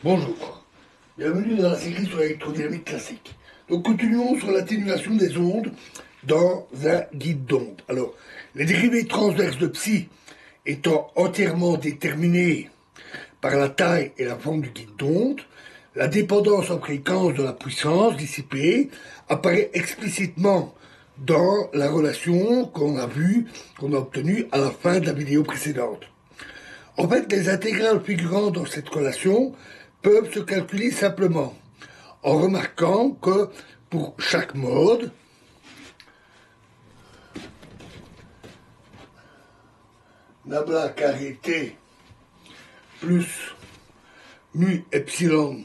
Bonjour, bienvenue dans la série sur l'électrodynamique classique. Donc continuons sur l'atténuation des ondes dans un guide d'onde. Alors, les dérivées transverses de psi étant entièrement déterminées par la taille et la forme du guide d'onde, la dépendance en fréquence de la puissance dissipée apparaît explicitement dans la relation qu'on a vue, qu'on a obtenue à la fin de la vidéo précédente. En fait, les intégrales figurant dans cette relation peuvent se calculer simplement en remarquant que pour chaque mode, nabla carré t plus mu epsilon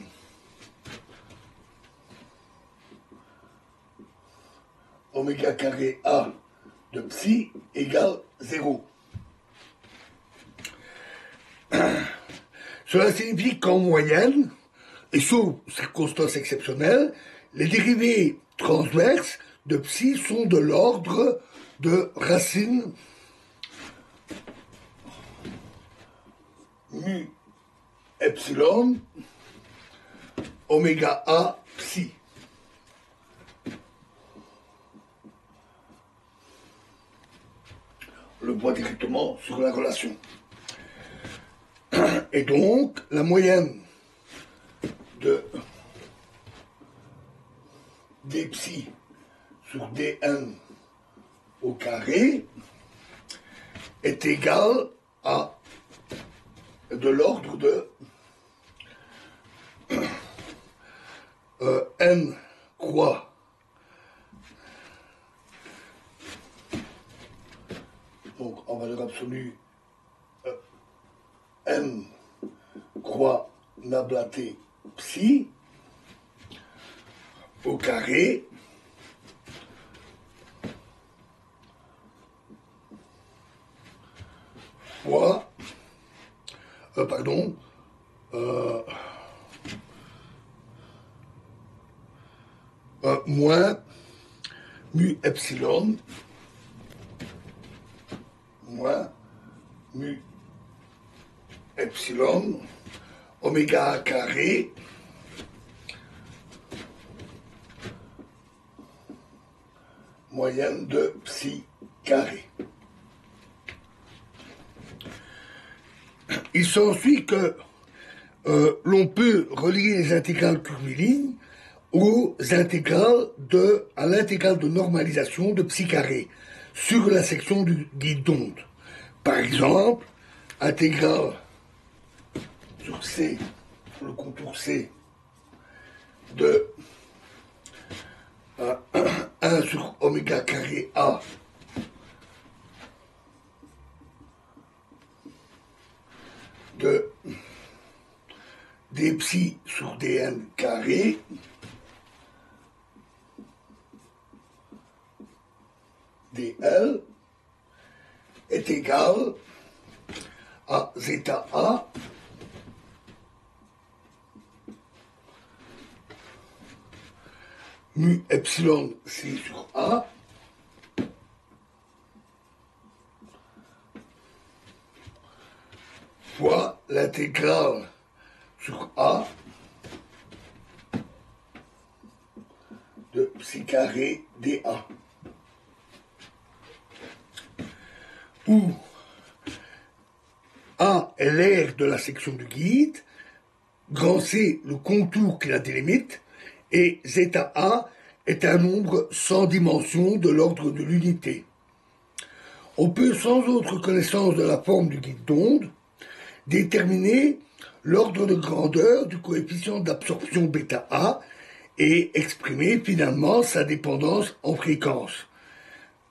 oméga carré a de psi égale 0. Cela signifie qu'en moyenne, et sauf circonstances exceptionnelles, les dérivées transverses de psi sont de l'ordre de racine mu epsilon oméga a psi. Le voit directement sur la relation. Et donc, la moyenne de d psi sur dn au carré est égale à de l'ordre de n croix donc en valeur absolue n croix nablaté psi au carré fois moins mu epsilon moins mu epsilon oméga carré moyenne de psi carré. Il s'ensuit que l'on peut relier les intégrales curvilignes à l'intégrale de normalisation de psi carré sur la section du guide d'onde. Par exemple, intégrale sur C, sur le contour C, de 1 sur oméga carré A de d psi sur dn carré dl est égal à zeta A mu epsilon c sur A fois l'intégrale sur A de psi carré dA, où A est l'aire de la section du guide, grand C le contour qui la délimite, et zeta A est un nombre sans dimension de l'ordre de l'unité. On peut, sans autre connaissance de la forme du guide d'onde, déterminer l'ordre de grandeur du coefficient d'absorption bêta A et exprimer finalement sa dépendance en fréquence.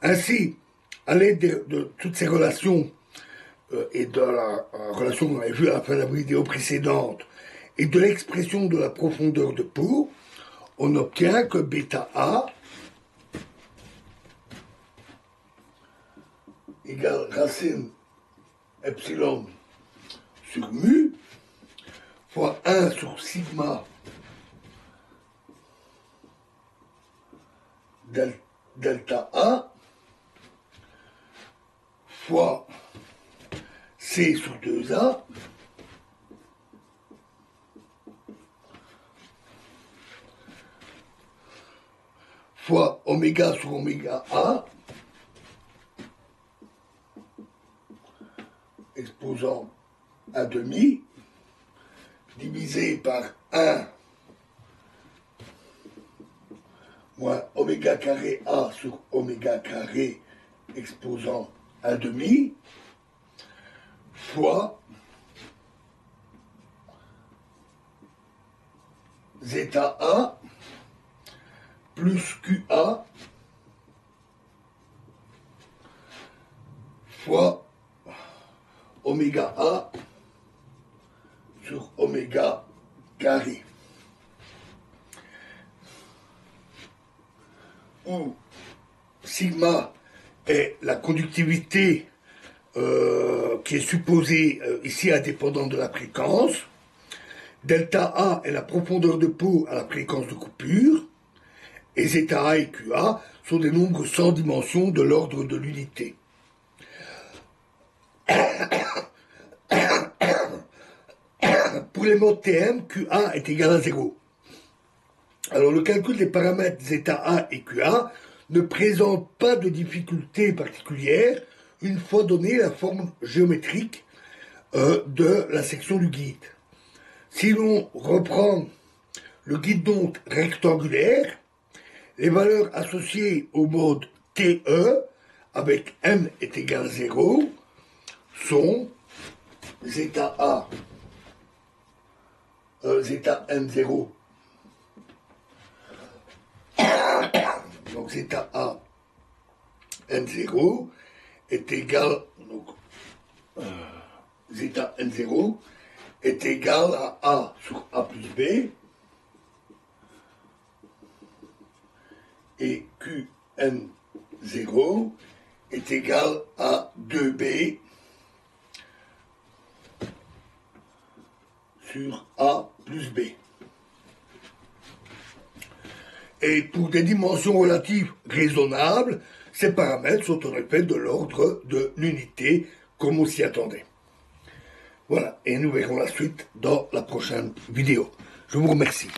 Ainsi, à l'aide de toutes ces relations et de la relation qu'on avait vue à la fin de la vidéo précédente et de l'expression de la profondeur de peau, on obtient que bêta A égale racine epsilon sur mu fois 1 sur sigma delta A fois C sur 2A fois oméga sur oméga A, exposant 1/2, divisé par 1 moins oméga carré A sur oméga carré exposant 1/2, fois zeta A plus QA fois oméga A sur oméga carré, où sigma est la conductivité qui est supposée ici indépendante de la fréquence, delta A est la profondeur de peau à la fréquence de coupure, et zeta A et QA sont des nombres sans dimension de l'ordre de l'unité. Pour les modes Tm, QA est égal à 0. Alors le calcul des paramètres zeta A et QA ne présente pas de difficulté particulière une fois donnée la forme géométrique de la section du guide. Si l'on reprend le guide d'onde rectangulaire, les valeurs associées au mode TE avec M est égal à 0 sont zeta A, zeta M0, donc zeta A N0 est égal, donc, zeta N0 est égal à A sur A plus B, et QN0 est égal à 2B sur A plus B. Et pour des dimensions relatives raisonnables, ces paramètres sont en effet de l'ordre de l'unité, comme on s'y attendait. Voilà, et nous verrons la suite dans la prochaine vidéo. Je vous remercie.